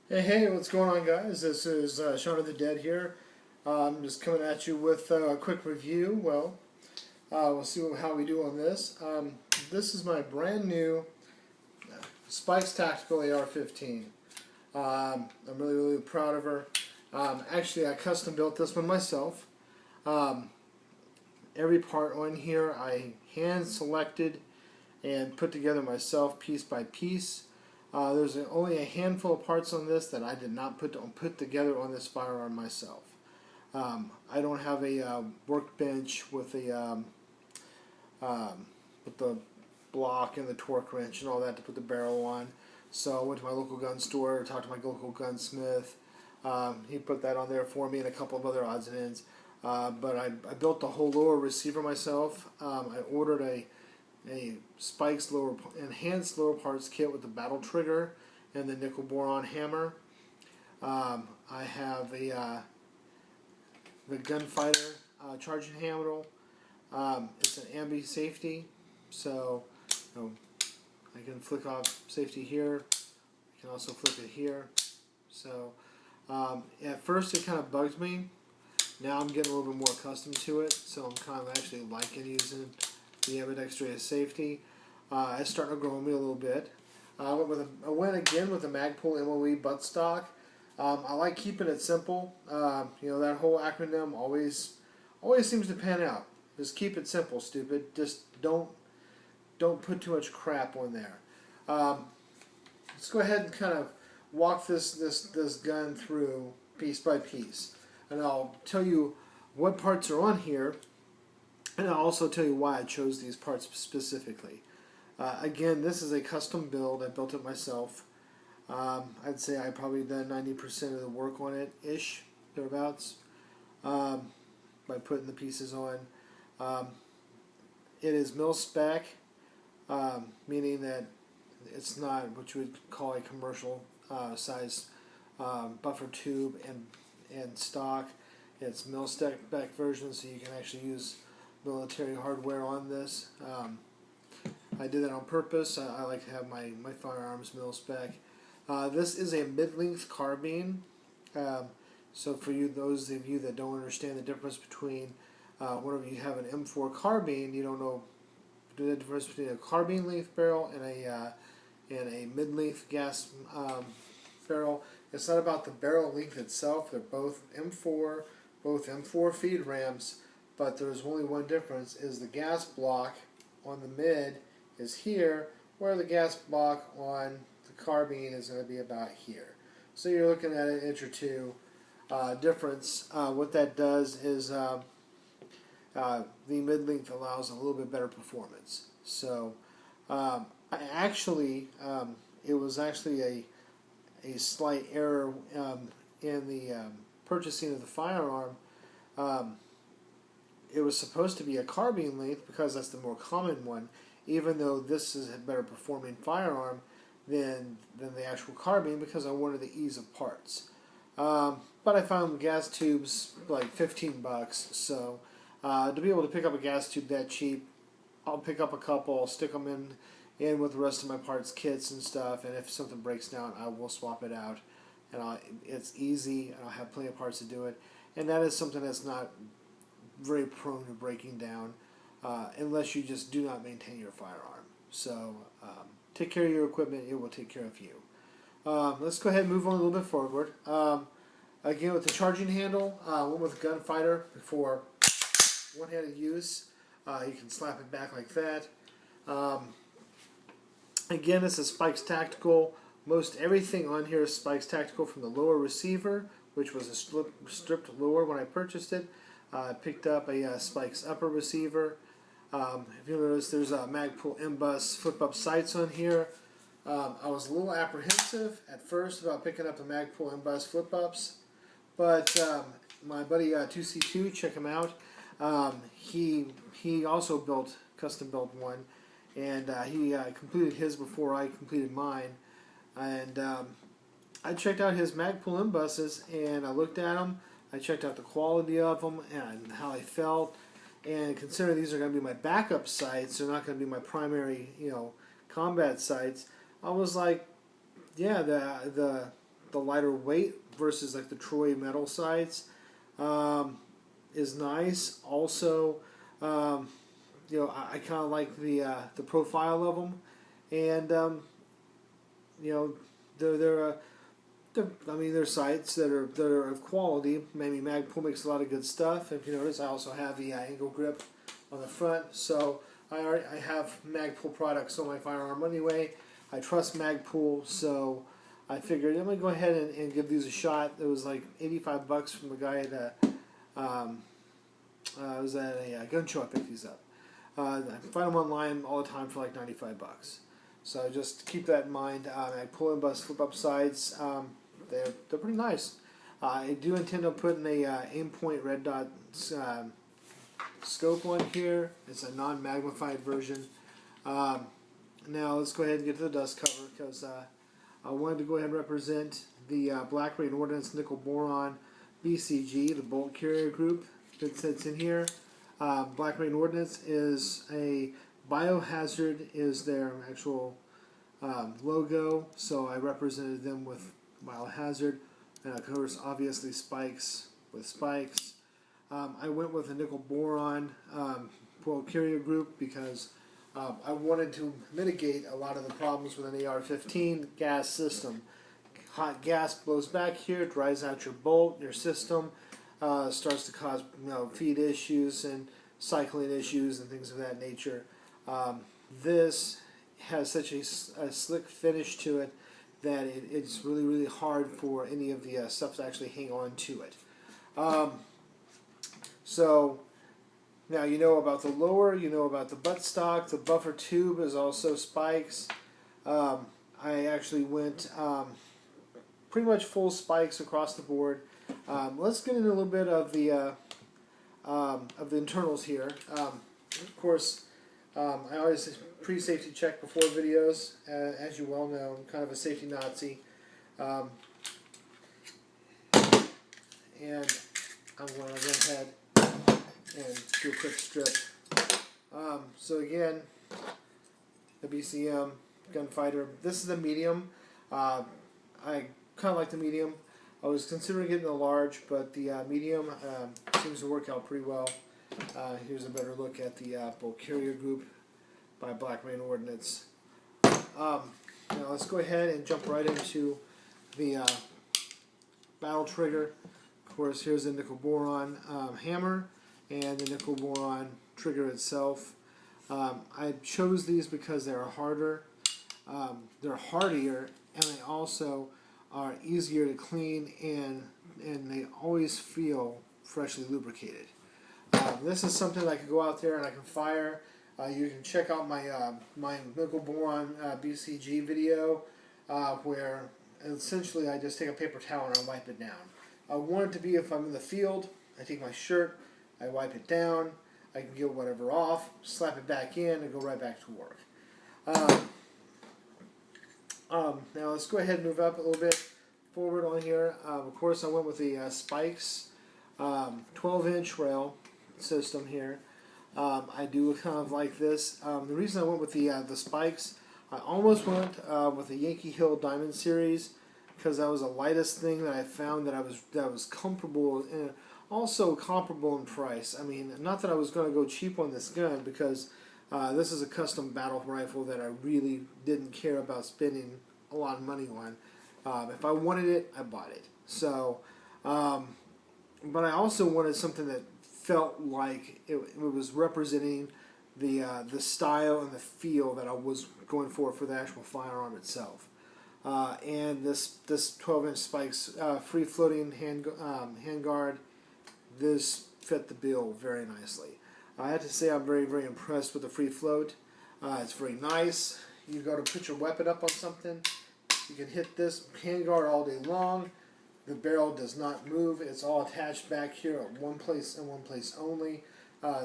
Hey, what's going on, guys? This is Shaun of the Dead here. I'm just coming at you with a quick review. We'll see how we do on this. This is my brand new Spikes Tactical AR-15. I'm really proud of her. Actually, I custom built this one myself. Um, every part on here I hand selected and put together myself piece by piece. There's only a handful of parts on this that I did not put together on this firearm myself. I don't have a workbench with the block and the torque wrench and all that to put the barrel on. So I went to my local gun store, talked to my local gunsmith. He put that on there for me and a couple of other odds and ends. But I built the whole lower receiver myself. I ordered a Spikes enhanced lower parts kit with the battle trigger and the nickel boron hammer. I have the gunfighter charging handle. It's an ambi safety, so I can flick off safety here. I can also flick it here. So at first it kind of bugged me. Now I'm getting a little bit more accustomed to it, so I'm kind of actually liking using the ambidextrous safety. It's starting to grow on me a little bit. I went again with the Magpul MOE buttstock. I like keeping it simple. That whole acronym always seems to pan out. Just keep it simple, stupid. Just don't put too much crap on there. Let's go ahead and kind of walk this gun through piece by piece, and I'll tell you what parts are on here. And I'll also tell you why I chose these parts specifically. Again, this is a custom build. I built it myself. I'd say I probably done 90% of the work on it, ish, thereabouts, by putting the pieces on. It is mil spec, meaning that it's not what you would call a commercial size buffer tube and stock. It's mil spec version, so you can actually use military hardware on this. I did that on purpose. I like to have my firearms mil spec. This is a mid-length carbine. So for those of you that don't understand the difference between whenever you have an M4 carbine, you don't know the difference between a carbine length barrel and a mid-length gas barrel. It's not about the barrel length itself. They're both M4 feed rams. But there's only one difference, is the gas block on the mid is here, where the gas block on the carbine is going to be about here. So you're looking at an inch or two difference. What that does is the mid-length allows a little bit better performance. So it was actually a slight error in the purchasing of the firearm. It was supposed to be a carbine length because that's the more common one, even though this is a better performing firearm than the actual carbine, because I wanted the ease of parts. But I found gas tubes like 15 bucks, so to be able to pick up a gas tube that cheap, I'll pick up a couple, I'll stick them in with the rest of my parts kits and stuff, and if something breaks down, I will swap it out. And it's easy, and I'll have plenty of parts to do it. And that is something that's not very prone to breaking down unless you just do not maintain your firearm. So take care of your equipment, it will take care of you. Let's go ahead and move on a little bit forward. Again, with the charging handle, went with gunfighter for one-handed use. You can slap it back like that. Again, this is Spikes Tactical. Most everything on here is Spikes Tactical, from the lower receiver, which was a stripped lower when I purchased it. I picked up a Spikes upper receiver. If you'll notice, there's a Magpul M-Bus flip-up sights on here. I was a little apprehensive at first about picking up the Magpul M-Bus flip-ups, but my buddy 2C2, check him out. He also custom built one, and he completed his before I completed mine. And I checked out his Magpul M-Buses, and I looked at them. I checked out the quality of them and how I felt, and considering these are going to be my backup sights, they're not going to be my primary, combat sights. I was like, yeah, the the lighter weight versus like the Troy metal sights is nice. Also, you know, I kind of like the profile of them, and you know, they're I mean, they're sights that are of quality. Maybe Magpul makes a lot of good stuff. If you notice, I also have the angle grip on the front, so I have Magpul products on my firearm anyway. I trust Magpul, so I figured I'm gonna go ahead and give these a shot. It was like $85 from the guy at I was at a gun show. I picked these up. I find them online all the time for like $95. So just keep that in mind. Magpul and bus flip up sights. They're pretty nice. I do intend on putting a aim point red dot scope on here. It's a non-magnified version. Now let's go ahead and get to the dust cover, because I wanted to go ahead and represent the Black Rain Ordnance Nickel Boron BCG, the bolt carrier group that sits in here. Black Rain Ordnance is a biohazard, is their actual logo, so I represented them with biohazard, and of course obviously spikes with spikes. I went with a nickel boron bolt carrier group because I wanted to mitigate a lot of the problems with an AR-15 gas system. Hot gas blows back here, dries out your bolt, your system, starts to cause feed issues and cycling issues and things of that nature. This has such a slick finish to it that it's really, really hard for any of the stuff to actually hang on to it. So now you know about the lower, you know about the buttstock. The buffer tube is also spikes. I actually went pretty much full spikes across the board. Let's get into a little bit of the internals here. Of course, I always pre-safety check before videos. As you well know, I'm kind of a safety Nazi. And I'm going to go ahead and do a quick strip. So again, the BCM gunfighter. This is the medium. I kind of like the medium. I was considering getting the large, but the medium seems to work out pretty well. Here's a better look at the bolt carrier group by Black Rain Ordnance. Now let's go ahead and jump right into the battle trigger. Of course, here's the nickel boron hammer and the nickel boron trigger itself. I chose these because they're harder, they're hardier, and they also are easier to clean, and they always feel freshly lubricated. This is something I can go out there and I can fire. You can check out my my nickel boron BCG video where essentially I just take a paper towel and I wipe it down. I want it to be, if I'm in the field, I take my shirt, I wipe it down, I can get whatever off, slap it back in, and go right back to work. Now let's go ahead and move up a little bit forward on here. Of course, I went with the Spikes 12-inch rail system here. I do kind of like this. The reason I went with the Spikes, I almost went with the Yankee Hill Diamond Series, because that was the lightest thing that I found that was comfortable and also comparable in price. I mean, not that I was going to go cheap on this gun, because this is a custom battle rifle that I really didn't care about spending a lot of money on. If I wanted it, I bought it. So, but I also wanted something that felt like it was representing the style and the feel that I was going for the actual firearm itself. And this 12-inch Spikes free floating handguard, this fit the bill very nicely. I have to say I'm very, very impressed with the free float. It's very nice. You go to put your weapon up on something, you can hit this handguard all day long. The barrel does not move. It's all attached back here at one place and one place only,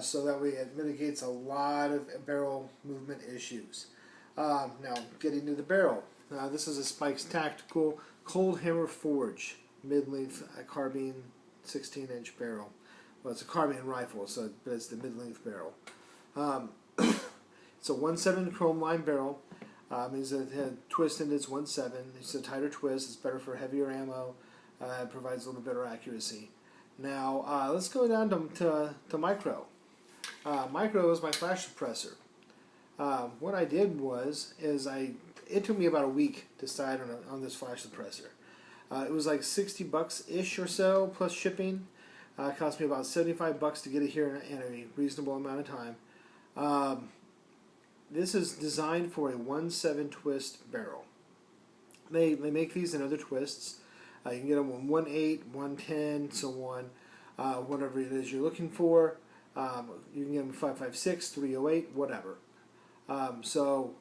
so that way it mitigates a lot of barrel movement issues. Now, getting to the barrel. This is a Spikes Tactical Cold Hammer Forge mid-length carbine 16-inch barrel. Well, it's a carbine rifle, but it's the mid-length barrel. It's a 1/7 chrome line barrel. Means that the twist in it's 1.7. It's a tighter twist. It's better for heavier ammo. It provides a little better accuracy. Now let's go down to micro. Micro is my flash suppressor. What I did it took me about a week to decide on this flash suppressor. It was like $60-ish or so plus shipping. It cost me about $75 to get it here in a reasonable amount of time. This is designed for a 1.7 twist barrel. They make these in other twists. You can get them in 1.8, 1.10, so on. Whatever it is you're looking for. You can get them 5.56, 308, whatever. So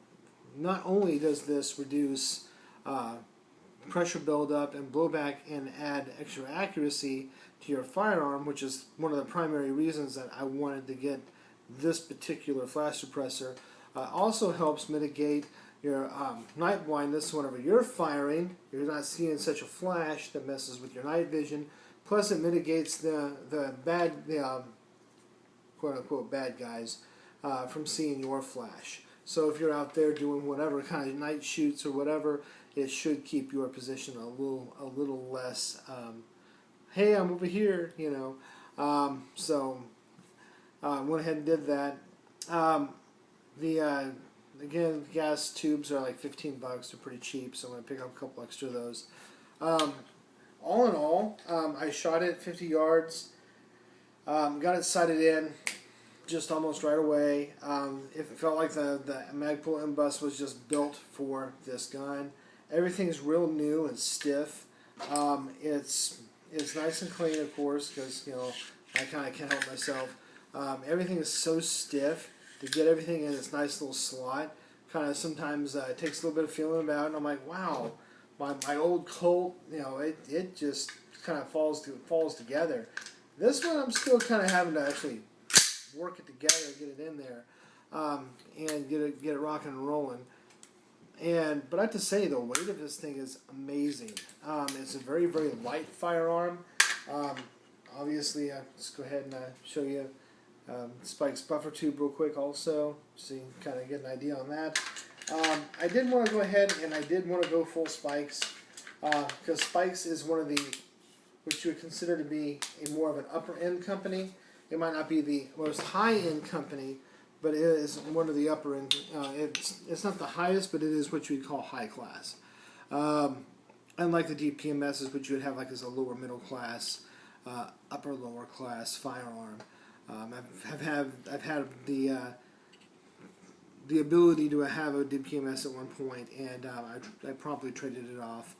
not only does this reduce pressure buildup and blowback and add extra accuracy to your firearm, which is one of the primary reasons that I wanted to get this particular flash suppressor, also helps mitigate your night blindness whenever you're firing. You're not seeing such a flash that messes with your night vision. Plus, it mitigates the quote-unquote bad guys from seeing your flash. So if you're out there doing whatever kind of night shoots or whatever, it should keep your position a little less. Hey, I'm over here, you know. So went ahead and did that. Again, gas tubes are like $15. They're pretty cheap, so I'm going to pick up a couple extra of those. All in all, I shot it 50 yards. Got it sighted in just almost right away. It felt like the Magpul M-Bus was just built for this gun. Everything's real new and stiff. It's nice and clean, of course, because I kind of can't help myself. Everything is so stiff. To get everything in its nice little slot, kind of sometimes it takes a little bit of feeling about it, and I'm like, wow, my old Colt, it just kind of falls together. This one I'm still kind of having to actually work it together, get it in there, and get it rocking and rolling. But I have to say, the weight of this thing is amazing. It's a very, very light firearm. Obviously, let's go ahead and show you Spike's buffer tube real quick also, so you can kind of get an idea on that. I did want to go ahead and I did want to go full Spikes, because Spikes is one of the, which you would consider to be more of an upper end company. It might not be the most high end company, but it is one of the upper end. It's not the highest, but it is what you would call high class. Unlike the DPMSs, which you would have like as a lower middle class, upper lower class firearm. I've had the ability to have a DPMS at one point, and I promptly traded it off.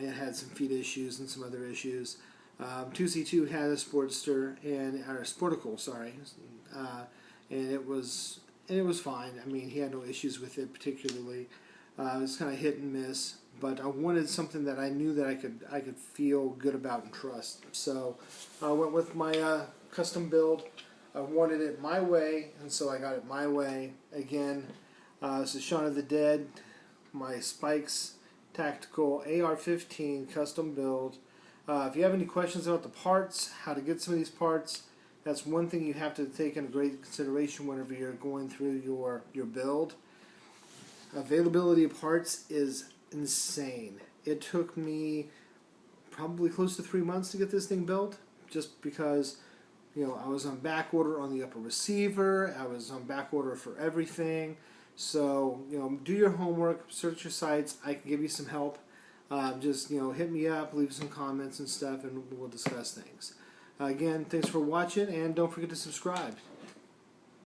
It had some feed issues and some other issues. 2C2 had a Sportster or a Sporticle, sorry, and it was fine. I mean, he had no issues with it particularly. It was kind of hit and miss, but I wanted something that I knew that I could feel good about and trust. So I went with my custom build. I wanted it my way, and so I got it my way. Again, this is Shaun of the Dead, my Spikes Tactical AR-15 custom build. If you have any questions about the parts, how to get some of these parts, that's one thing you have to take into great consideration whenever you're going through your build. Availability of parts is insane. It took me probably close to 3 months to get this thing built, just because I was on back order on the upper receiver. I was on back order for everything. So, do your homework, search your sites. I can give you some help. Just, hit me up, leave some comments and stuff, and we'll discuss things. Again, thanks for watching, and don't forget to subscribe.